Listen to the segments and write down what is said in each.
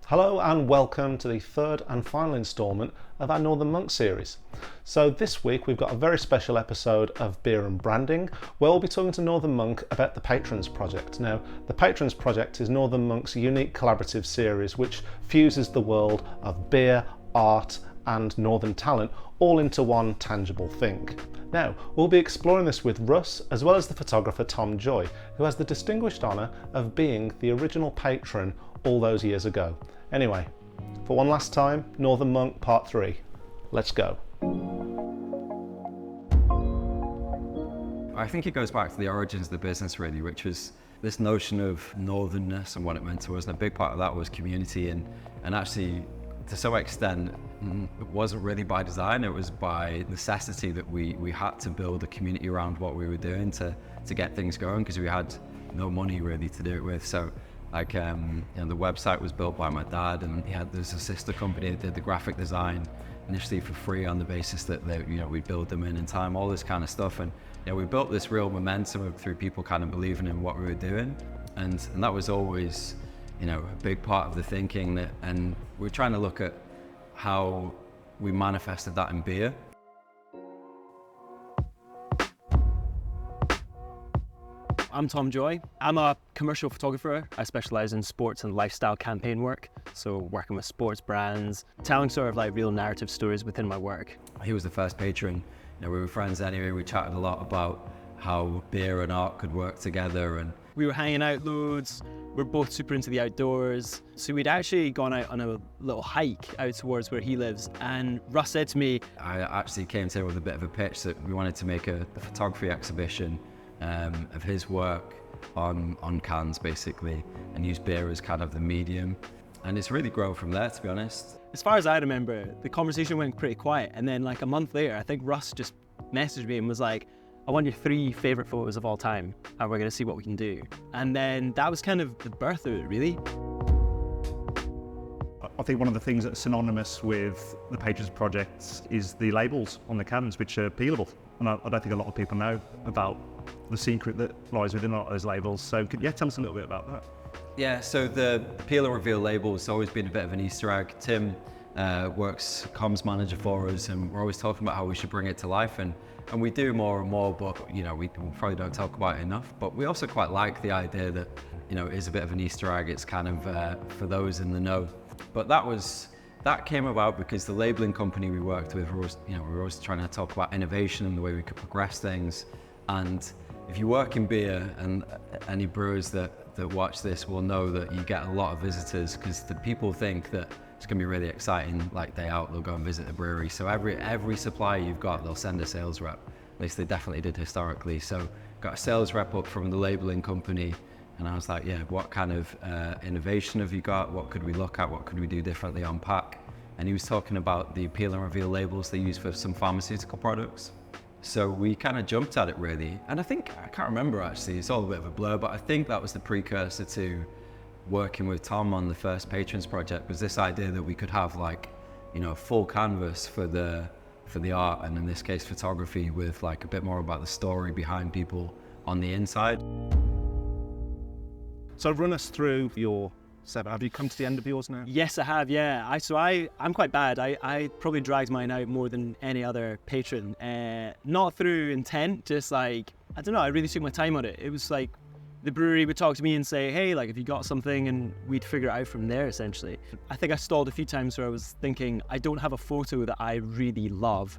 Hello and welcome to the third and final instalment of our Northern Monk series. So this week we've got a very special episode of Beer and Branding where we'll be talking to Northern Monk about the Patrons project. Now, the Patrons project is Northern Monk's unique collaborative series which fuses the world of beer, art and Northern talent all into one tangible thing. Now, we'll be exploring this with Russ as well as the photographer Tom Joy, who has the distinguished honour of being the original patron all those years ago. Anyway, for one last time, Northern Monk Part 3. Let's go. I think it goes back to the origins of the business really, which was this notion of northernness and what it meant to us. And a big part of that was community and actually to some extent it wasn't really by design, it was by necessity that we had to build a community around what we were doing to get things going because we had no money really to do it with. So like, the website was built by my dad, and there's a sister company that did the graphic design initially for free on the basis that we'd build them in time, all this kind of stuff. And we built this real momentum through people kind of believing in what we were doing, and that was always, a big part of the thinking. And we're trying to look at how we manifested that in beer. I'm Tom Joy. I'm a commercial photographer. I specialize in sports and lifestyle campaign work. So working with sports brands, telling sort of like real narrative stories within my work. He was the first patron. We were friends anyway. We chatted a lot about how beer and art could work together. And we were hanging out loads. We're both super into the outdoors. So we'd actually gone out on a little hike out towards where he lives. And Russ said to me, I actually came to him with a bit of a pitch that we wanted to make a photography exhibition of his work on cans basically, and use beer as kind of the medium, and it's really grown from there, to be honest. As far as I remember, the conversation went pretty quiet, and then like a month later I think Russ just messaged me and was like, I want your 3 favorite photos of all time and we're going to see what we can do. And then that was kind of the birth of it really. I think one of the things that's synonymous with the Patrons project is the labels on the cans, which are peelable, and I don't think a lot of people know about the secret that lies within a lot of those labels. So tell us a little bit about that. Yeah, so the peel and reveal label has always been a bit of an Easter egg. Tim works comms manager for us, and we're always talking about how we should bring it to life, and we do more and more, but we probably don't talk about it enough. But we also quite like the idea that it is a bit of an Easter egg. It's kind of for those in the know. But that came about because the labeling company we worked with, we were always trying to talk about innovation and the way we could progress things. And if you work in beer, and any brewers that watch this will know that you get a lot of visitors because the people think that it's going to be really exciting, like day out, they'll go and visit the brewery. So every supplier you've got, they'll send a sales rep. At least they definitely did historically. So got a sales rep up from the labeling company, and I was like, yeah, what kind of innovation have you got? What could we look at? What could we do differently on pack? And he was talking about the peel and reveal labels they use for some pharmaceutical products. So we kind of jumped at it really. And I can't remember actually, it's all a bit of a blur, but I think that was the precursor to working with Tom on the First Patrons project, was this idea that we could have like, a full canvas for the art, and in this case photography, with like a bit more about the story behind people on the inside. So run us through your 7. Have you come to the end of yours now? Yes, I have, yeah. I'm quite bad. I probably dragged mine out more than any other patron. Not through intent, just like, I don't know, I really took my time on it. It was like, the brewery would talk to me and say, hey, like, have you got something? And we'd figure it out from there, essentially. I think I stalled a few times where I was thinking, I don't have a photo that I really love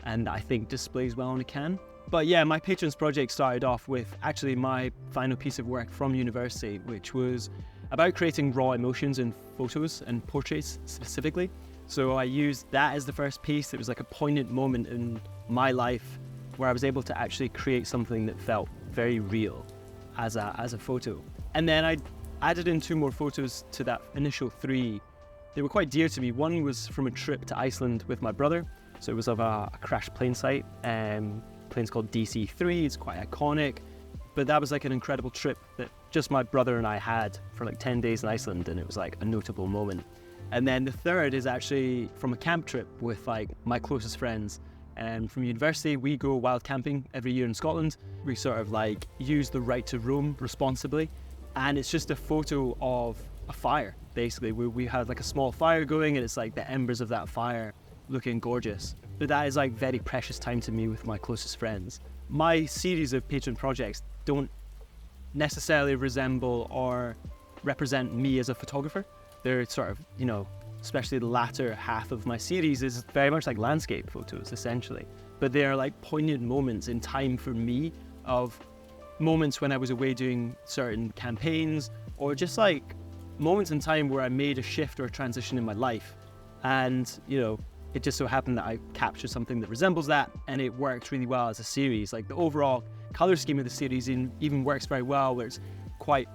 and I think displays well on a can. But yeah, my Patrons project started off with actually my final piece of work from university, which was about creating raw emotions in photos and portraits specifically. So I used that as the first piece. It was like a poignant moment in my life where I was able to actually create something that felt very real as a photo. And then I added in 2 more photos to that initial 3. They were quite dear to me. One was from a trip to Iceland with my brother. So it was of a crashed plane site. Plane's called DC-3, it's quite iconic. But that was like an incredible trip that just my brother and I had for like 10 days in Iceland, and it was like a notable moment. And then the third is actually from a camp trip with like my closest friends. And from university, we go wild camping every year in Scotland. We sort of like use the right to roam responsibly. And it's just a photo of a fire basically, where we had like a small fire going and it's like the embers of that fire looking gorgeous. But that is like very precious time to me with my closest friends. My series of patron projects don't necessarily resemble or represent me as a photographer. They're sort of, you know, especially the latter half of my series is very much like landscape photos, essentially. But they are like poignant moments in time for me, of moments when I was away doing certain campaigns, or just like moments in time where I made a shift or a transition in my life. And, you know, it just so happened that I captured something that resembles that, and it works really well as a series. Like the overall color scheme of the series even works very well, where it's quite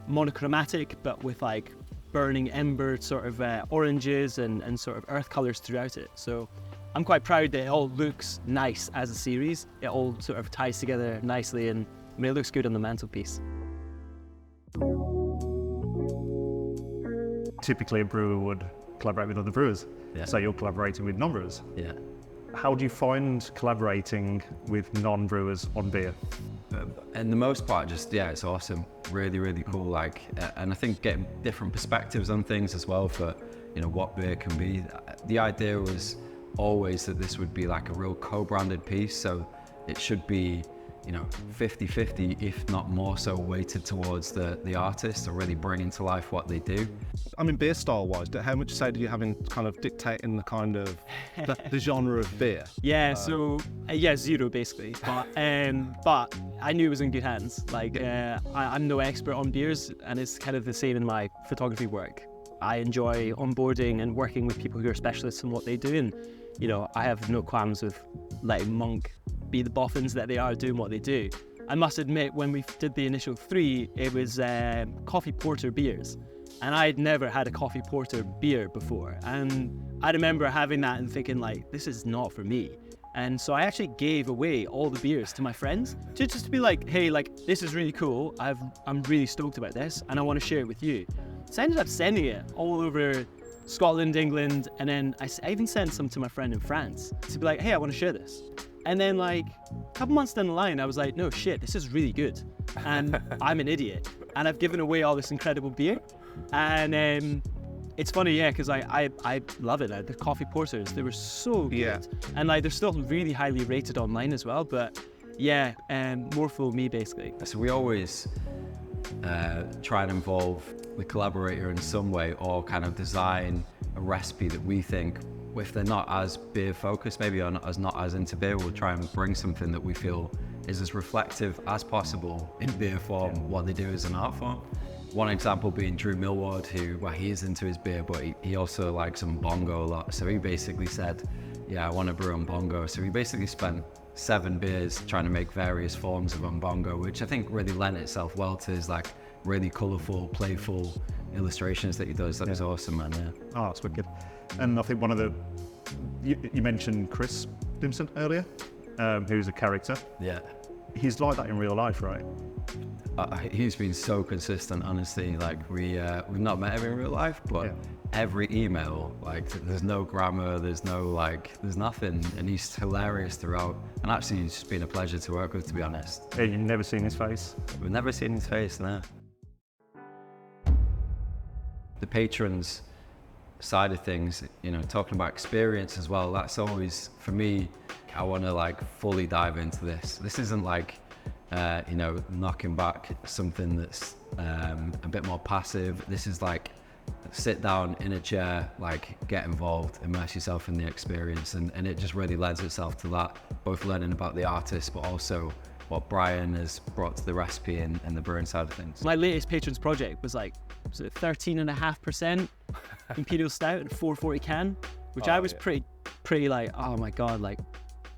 monochromatic, but with like burning ember sort of oranges and sort of earth colors throughout it. So I'm quite proud that it all looks nice as a series. It all sort of ties together nicely, and I mean, it looks good on the mantelpiece. Typically, a brewer would collaborate with other brewers. Yeah. So you're collaborating with non-brewers. Yeah. How do you find collaborating with non-brewers on beer? And the most part, just, yeah, it's awesome. Really, really cool. Like, and I think getting different perspectives on things as well for, you know, what beer can be. The idea was always that this would be like a real co-branded piece. So it should be, you know, 50-50, if not more so weighted towards the artist, or really bringing to life what they do. I mean, beer style wise, how much say do you have in kind of dictating the kind of the genre of beer? Yeah, so zero basically. But I knew it was in good hands. Like I'm no expert on beers, and it's kind of the same in my photography work. I enjoy onboarding and working with people who are specialists in what they do, and you know, I have no qualms with letting Monk be the boffins that they are doing what they do. I must admit, when we did the initial 3, it was coffee porter beers, and I'd never had a coffee porter beer before, and I remember having that and thinking like, this is not for me. And so I actually gave away all the beers to my friends, just to be like, hey, like, this is really cool, I'm really stoked about this, and I want to share it with you. So I ended up sending it all over Scotland, England, and then I even sent some to my friend in France to be like, hey, I want to share this. And then like a couple months down the line, I was like, no shit, this is really good. And I'm an idiot. And I've given away all this incredible beer. And it's funny, yeah, because I love it. The coffee porters, they were so good. Yeah. And like they're still really highly rated online as well. But yeah, more for me basically. So we always try and involve the collaborator in some way, or kind of design a recipe that we think, if they're not as beer focused, maybe or not as into beer, we'll try and bring something that we feel is as reflective as possible in beer form, what they do as an art form. One example being Drew Millward, who, well, he is into his beer, but he also likes Bongo a lot. So he basically said, yeah, I want to brew on Bongo. So he basically spent 7 beers trying to make various forms of Bongo, which I think really lent itself well to his like really colourful, playful illustrations that he does. That was awesome, man. Yeah. Oh, that's wicked. And I think one of the, you mentioned Chris Dimson earlier, who's a character. Yeah. He's like that in real life, right? He's been so consistent, honestly. Like we've not met him in real life, but every email, like there's no grammar, there's nothing, and he's hilarious throughout. And actually, it's just been a pleasure to work with, to be honest. Yeah, you've never seen his face? We've never seen his face, no. The patrons side of things, you know, talking about experience as well, that's always, for me, I want to like fully dive into this. This isn't like, you know, knocking back something that's a bit more passive. This is like, sit down in a chair, like get involved, immerse yourself in the experience, and it just really lends itself to that, both learning about the artist, but also what Brian has brought to the recipe and the brewing side of things. My latest patrons project was like, was it 13.5% Imperial Stout and 440 can, which I was pretty like, oh my God, like,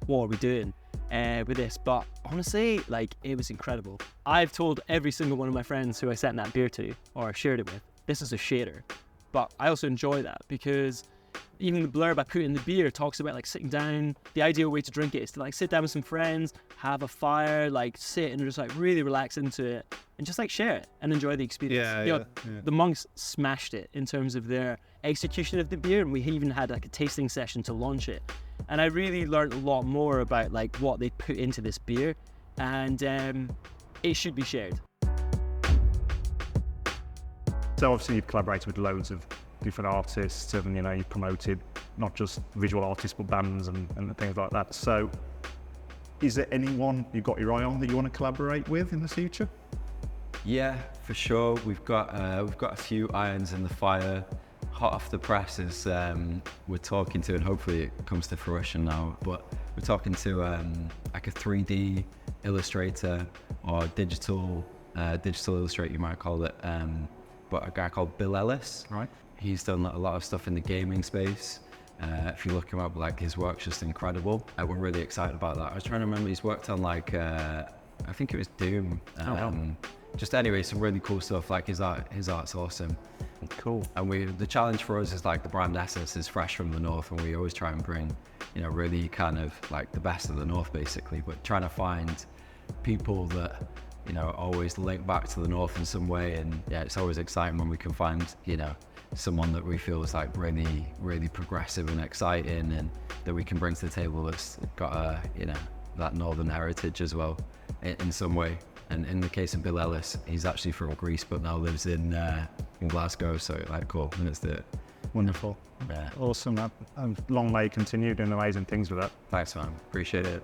what are we doing with this? But honestly, like, it was incredible. I've told every single one of my friends who I sent that beer to, or shared it with, this is a shader. But I also enjoy that because even the blurb I put in the beer talks about like sitting down. The ideal way to drink it is to like sit down with some friends, have a fire, like sit and just like really relax into it and just like share it and enjoy the experience. You know, the monks smashed it in terms of their execution of the beer, and we even had like a tasting session to launch it. And I really learned a lot more about like what they put into this beer, and it should be shared. So obviously you've collaborated with loads of different artists, and you've promoted not just visual artists but bands and things like that. So is there anyone you've got your eye on that you want to collaborate with in the future? Yeah, for sure. We've got a few irons in the fire, hot off the presses. We're talking to, and hopefully it comes to fruition now, but we're talking to like a 3D illustrator or digital illustrator, you might call it, but a guy called Bill Ellis. Right. He's done a lot of stuff in the gaming space. If you look him up, like, his work's just incredible. We're really excited about that. I was trying to remember, he's worked on like, I think it was Doom. Just anyway, some really cool stuff. Like, his art's awesome. Cool. And the challenge for us is, like, the brand essence is fresh from the north, and we always try and bring, really kind of like the best of the north, basically. But trying to find people that, always link back to the north in some way. And yeah, it's always exciting when we can find, someone that we feel is like really, really progressive and exciting, and that we can bring to the table that's got that northern heritage as well in some way. And in the case of Bill Ellis, he's actually from Greece but now lives in Glasgow, so like, cool. And it's Wonderful. Yeah. Awesome. Long may you continue doing amazing things with that. Thanks, man. Appreciate it.